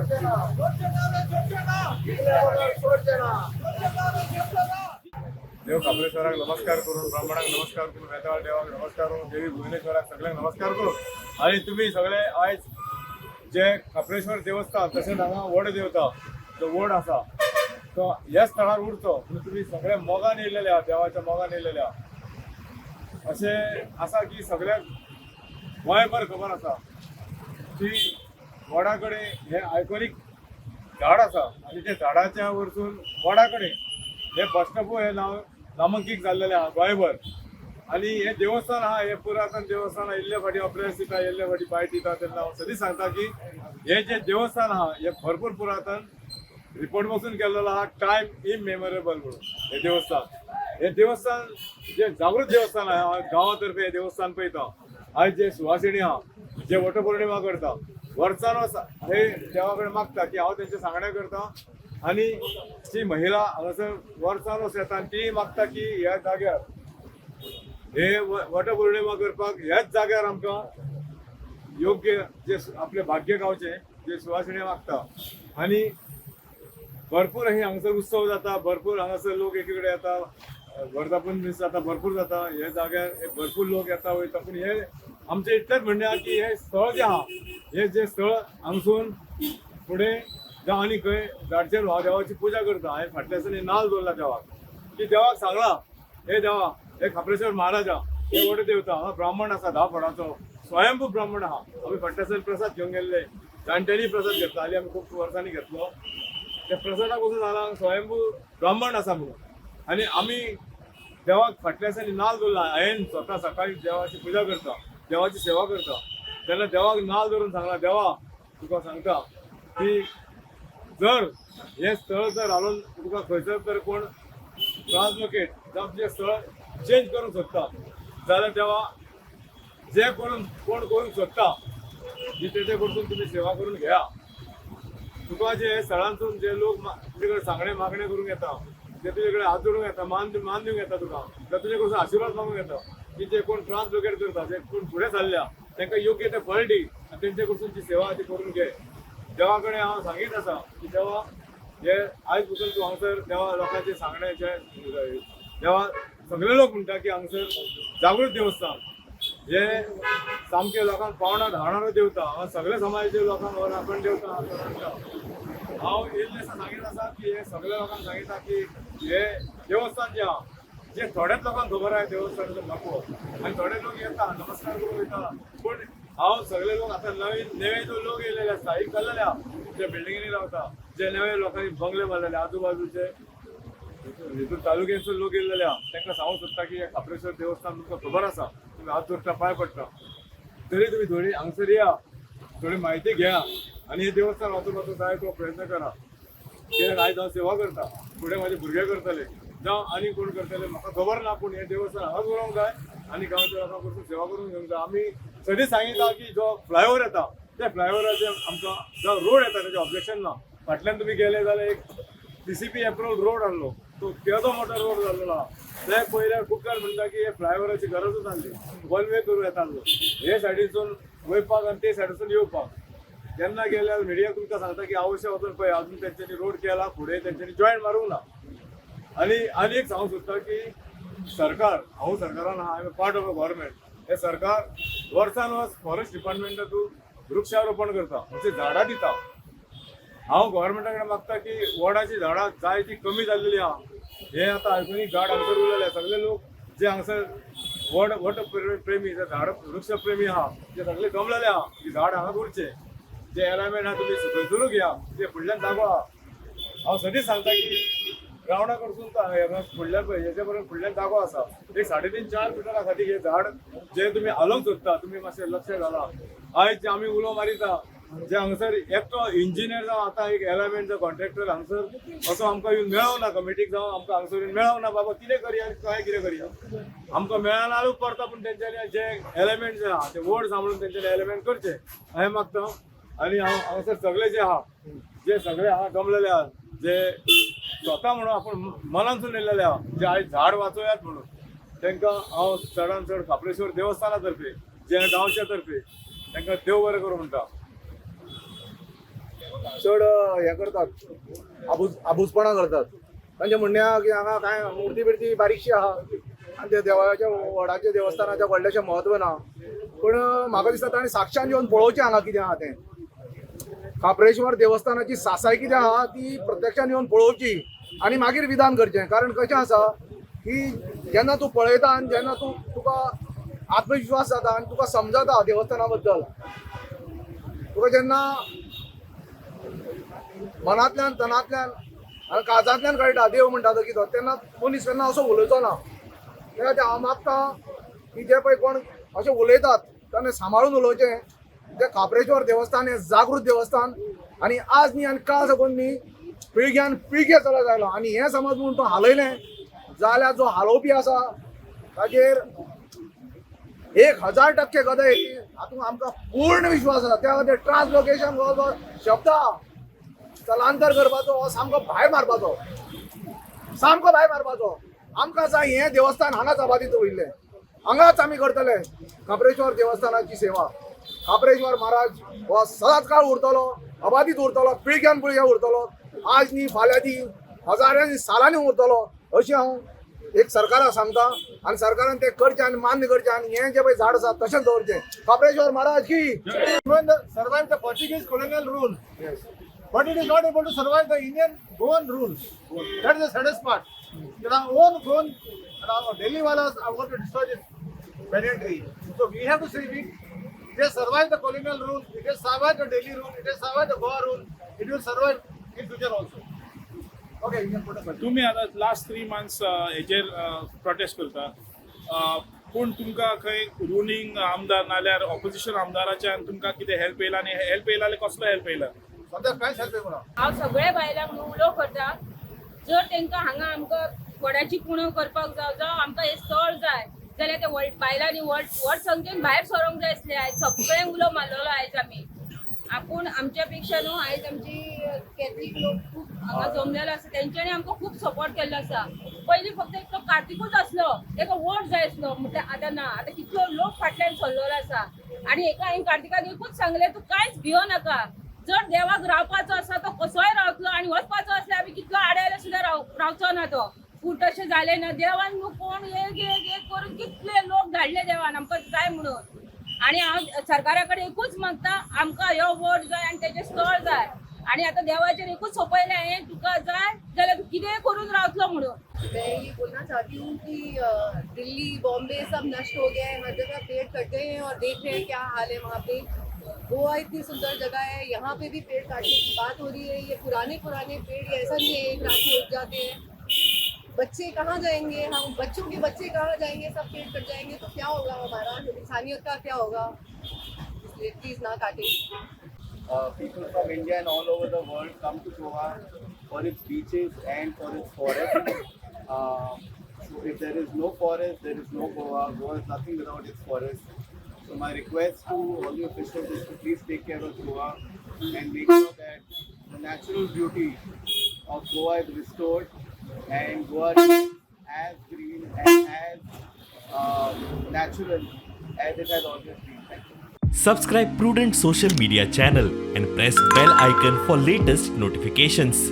देव कापलेश्वराक नमस्कार करून ब्राह्मणाक नमस्कार करून वेताळ देवाक नमस्कार करून देवी भुवनेश्वराक सगळ्यांक नमस्कार करून आणि तुम्ही सगळे आयज जे कापलेश्वर देवस्थान तसेच हांगा वड देवता जो वड आसा तो ह्या स्थळार उरचो म्हणून तुम्ही सगळे मोगान येयलेले आहात, देवाच्या मोगान येयलेले आहात. अशें आसा की सगळ्याक गोंयभर खबर आसा की वडा कडेन हे आयकॉनिक झाड आसा आणि त्या झाडाच्या वरसून वडा कडेन हे बस स्टॉप हे नामांकीत जाल्लेले आहा गोंयभर. आणि हे देवस्थान आहा हे पुरातन देवस्थान इल्ले फाटी अप्रेस दिता इल्ले फाटी बायट दिता तेन्ना हांव सदीं सांगता की हे जे देवस्थान आहा हे भरपूर पुरातन रिपोर्ट बसून केल्लो आहा टायम इममेमोरेबल म्हणून हे देवस्थान जे जागृत देवस्थान आहा गांवा तर्फे हे देवस्थान पळयता. आयज जे सुवासिनी आहा जे वटपौर्णिमा करता वर्सान हे देवा कडेन मागता की हांव तेंचे सांगणे करता आणि जी महिला हांगासर वर्सान येता ती मागता की ह्या जाग्यार हे वटपौर्णिमा करपाक ह्याच जाग्यार आमकां योग्य जे आपले भाग्य गावचे जे सुवासिनी मागता. आणि भरपूर हे हांगासर उत्सव जाता, भरपूर हांगासर लोक एकी कडेन येता, वर्धापन दीस जाता, भरपूर जाता. हे जाग्यार भरपूर लोक येता वयता. पूण हे आमचें इतलेंच म्हणणें आहा की हे स्थळ जें आहा हे जे स्थळ हांगसून फुडें जावं आनी खंय झाडचेर हांव देवाची पुजा करता. हांवें फाटल्या दिसांनी नाल्ल दवरला देवाक की देवाक सांगलां हे देवा हे खापरेश्वर महाराजा हे वड देवता हांगा ब्राह्मण आसा 10 फडाचो स्वयंभू ब्राह्मण आहा. आमी फाटल्या दिसांनी प्रसाद घेवन गेल्ले जाणटेली प्रसाद घेतला हालीं आमी खूब वर्सांनी घेतलो. त्या प्रसादाक वचून सांगलां स्वयंभू ब्राह्मण आसा म्हणून. आनी आमी देवाक फाटल्या दिसांनी नाल्ल दवरला. हांवें स्वता सकाळी देवाची पुजा करता, देवाची सेवा करता तेन्ना देवाक नाल्ल दवरून सांगला देवा तुका सांगता की जर हे स्थळ जर हाडून तुका खंयसर तर कोण ट्रान्सलोकेट जावं तुजें स्थळ चेंज करूंक सोदता जाल्यार देवा जे कोण करूंक सोदता ती तेचे कडसून तुमी सेवा करून घेया. तुका जे स्थळांसून जे लोक तुजे कडेन सांगणे मागणे करूंक येता ते तुजे कडेन हात जोडूंक येता, मान दिवंक येता तुका जाल्यार तुजे कडसून आशिर्वाद मागूंक येता की जे कोण ट्रान्सलोकेट करता जे कोण फुडें चालल्या तांकां योग्य ते फळ दी आनी तेंचे कडसून ती सेवा ती करून घे. देवा कडेन हांव सांगीत आसा की देवा हे आयज पसून तूं हांगसर देवा लोकांचे सांगण्याचे देवा सगळे लोक म्हणटा की हांगसर जागृत देवस्थान हे सामके लोकांक पावणां धाडणारो देवता. हांगा सगळे समाजाचे लोकांक वर आपण देवता हांव इल्लें सांगीत आसा की हे सगळ्या लोकांक सांगिता की हे देवस्थान जें आहा जे थोड्याच लोकांक खबर आहे देवस्थानाचो म्हत्व आनी थोडे लोक येता नमस्कार करून वयता. पूण हांव सगळे लोक आतां नवे जो लोक येयलेले आसता एक जाल्लेले आहा जे बिल्डिंगेनी रावता जे नवे लोकांनी बंगले बांदलेले आजूबाजूचे हितून तालुक्याचो लोक येयलेले आहा तांकां सांगूंक सोदता की खापरेश्वर देवस्थान तुमकां खबर आसा तुमी हात जोडटा पांय पडटा तरी तुमी थोडी हांगसर या थोडी म्हायती घेया आनी हे देवस्थान वाचोवपाचो जाय तो प्रयत्न करा. कित्याक आयज हांव सेवा करता फुडें म्हाजे भुरगे करतले जावं आनी कोण करतले म्हाका खबर ना पूण हे देवस्थान हांगाच उरोवंक जाय आनी गांवच्या लोकां कडसून सेवा करून घेवंक जाय. आमी सदीं सांगिता की जो फ्लायओवर येता त्या फ्लायओवराचेर आमकां जो रोड येता तेजें ऑब्जेक्शन ना. फाटल्यान तुमी गेले जाल्यार एक PCP अप्रूव्ड रोड आहलो तो केदो मोठो रोड जाल्लो आहा. ते पयल्यार खूब जाण म्हणटा की हे फ्लायओवराची गरजूच आसली वन वे करूं येतालो हे सायडीसून वयपाक आनी ते सायडीसून येवपाक. जेन्ना गेल्यार मिडिया तुमकां सांगता की आवश्यक वचून पळय अजून तेंच्यांनी रोड केला फुडें तेंच्यांनी जॉयंट मारूंक ना. आनी एक सांगूंक सोदता की सरकार हांव सरकारान आहा I am part of a government. हे सरकार वर्सान वर्स फॉरेस्ट डिपार्टमेंटातून वृक्षारोपण करता म्हणजे झाडां दिता. हांव गव्हर्मेंटा कडेन मागता की वडाची झाडां जाय ती कमी जाल्लेली आहा. हे आतां आयकॉनिक झाड हांगसर उरलेले सगळे लोक जे हांगसर वट प्रेमी जे झाड वृक्ष प्रेमी आहा ते सगळे जमलेले आहा की झाड हांगाच उरचे. जे एलायमेंट आहा तुमी खंयसरूच घ्या जे फुडल्यान जागो आहा. हांव सदींच सांगता की ग्रावंडा कडसून फुडल्यान पळय हेजे परस फुडल्यान जागो आसा एक 3.5-4 मिटरा खातीर हे झाड जे तुमी हालोवंक सोदता तुमी मातशें लक्ष घाला. आयज जे आमी उलो मारिता जे हांगसर एकटो इंजिनियर जावं आतां एक एलायमेंटचो कॉन्ट्रॅक्टर हांगसर असो आमकां येवन मेळोंक ना कमिटीक जावं आमकां हांगसर येवन मेळोंक ना बाबा कितें करया काय कितें करया आमकां मेळनारूच पडटा. पूण तेंच्यांनी जे एलिमेंट जे आहा ते वड सांबाळून तेंच्यांनी एलिमेंट करचे हांवें मागता. आनी हांव हांगसर सगळे जे आहा जे सगळे हांगा जमलेले आहा जे स्वता म्हणून आपूण मनांसून येयलेले आहा जे आयज झाड वाचोवयात म्हणून तांकां हांव चडांत चड खापरेश्वर देवस्थाना तर्फे जे गांवच्या तर्फे तांकां देव बरें करूं म्हणटा. चड हें करतात आबूजपणां करतात. तांचें म्हणणें आहा की हांगा कांय मुर्ती बिर्ती बारीकशी आहा आनी त्या देवाच्या व्हडाच्या देवस्थानाचें व्हडलेशें म्हत्व ना. पूण म्हाका दिसता ताणें साक्षात येवन पळोवचें हांगा कितें आहा तें. काप्रेश्वर देवस्थानाची सासाय कितें आहा ती प्रत्यक्षान येवन पळोवची आनी मागीर विधान करचें. कारण कशें आसा की जेन्ना तूं पळयता आनी जेन्ना तुका आत्मविश्वास जाता आनी तुका समजता देवस्थाना बद्दल, तुका जेन्ना मनांतल्यान तनांतल्यान आनी काळजांतल्यान कळटा देव म्हणटा तो कितें, तेन्ना मनीस केन्ना असो उलयचो ना. तेन्ना हांव मागतां की जे पळय कोण अशें उलयतात ताणें सांबाळून उलोवचें. तें काप्रेश्वर देवस्थान हें जागृत देवस्थान आनी आज न्ही आनी काळ साकून न्ही पिळग्यान पिळगे चलत आयलो. आनी हें समज म्हूण तो हालयलें जाल्यार जो हालोवपी आसा ताजेर 1000% गदा येतली हातूंत आमकां पूर्ण विश्वास आसा. त्या खातीर ट्रान्सलोकेशन हो जो शब्द स्थलांतर करपाचो हो सामको भायर मारपाचो, सामको भायर मारपाचो. आमकां जाय हें देवस्थान हांगाच अबादीत उरलें, हांगाच आमी करतले काप्रेश्वर देवस्थानाची सेवा. काप्रेश्वर महाराज हो सदांच काळ उरतलो, अबादीत उरतलो, पिळग्यान पिळगे उरतलो. आज न्ही फाल्यां दी हजारांनी सालांनी उरतलो अशें हांव एक सरकाराक सांगता. आनी सरकारान तें करचें आनी मान्य करचें आनी हें जें पळय झाड आसा तशेंच दवरचें. काप्रेश्वर महाराज की survive the Portuguese colonial rule, but it is not able to survive the Indian Goan rule. That is the saddest part. Our own Goan and our Delhi walas are going to destroy this banyan tree. So we have to say it has survived the colonial rule, it has survived the Delhi rule, it has survived the Goa rule, it will survive in future also. Okay, you can put a question. तुम्ही आता last 3 months हेजेर prostate करता, पूण तुमकां खंय ruling आमदार नाल्यार opposition आमदाराच्यान तुमकां कितें हेल्प येयला आनी हेल्प येयला जाल्यार कसलो हेल्प येयला? सध्या कांयच हेल्प येवना. हांव सगळ्या बायलांक उलो करता, जर तांकां हांगा आमकां व्हडाची कुणव करपाक जावं आमकां हे स्थळ जाय जाल्यार ते बायलांनी व्हड संख्येन भायर सरोंक जाय आसलें. आयज सगळें उलो मारलेलो आयज आमी. आपूण आमच्या पेक्षा न्हू आयज आमची कॅथलीक लोक खूब हांगा जमलेलो आसा, तेंच्यांनी आमकां खूब सपोर्ट केल्लो आसा. पयलीं फक्त एकटो कार्तिकूच आसलो, ताका वोट जाय आसलो, म्हटल्यार आतां ना, आतां कितलो लोक फाटल्यान सरलेलो आसा. आनी एका हांवें कार्तिकाक एकूच सांगलें, तूं कांयच भियो नाका. जर देवाक रावपाचो आसा तो कसोय रावतलो आनी वचपाचो आसल्यार आमी कितलो आडायलो सुद्दां रावचो ना तो. पूण तशें जालें ना. देवान न्हू कोण एक करून कितले लोक धाडले देवान आमकां जाय म्हणून. आनी हांव सरकारा कडेन एकूच मागता, आमकां ह्यो वोट जाय आनी तेजें स्थळ जाय. आनी आतां देवाचेर एकूच सोपयलें हांवें, तुका जाय जाल्यार तूं कितेंय करून रावतलो म्हणून. मैं ये बोलना चाहती हूँ कि दिल्ली बॉम्बे सब नष्ट हो गया है, हर जगह पेड़ कट गए हैं और देख रहे हैं क्या हाल है वहाँ पे. गोवा इतनी सुंदर जगह है, यहाँ पे भी पेड़ काटने की बात हो रही है. ये पुराने पेड़, ये ऐसा नहीं है एक रात में उग जाते हैं. बच्चे कहाँ जाएंगे, हम बच्चों के बच्चे कहाँ जाएंगे, सब पेड़ कट जाएंगे तो क्या होगा, हमारा इंसानियत का क्या होगा. इसलिए प्लीज ना काटें. People from India and all over the world come to Goa for its beaches and for its forest. So if there is no forest, there is no Goa. Goa is nothing without its forest. So my request to all the officials is to please take care of Goa and make sure that the natural beauty of Goa is restored and Goa is as green and as natural as it has always been. Thank you. Subscribe Prudent social media channel and press bell icon for latest notifications.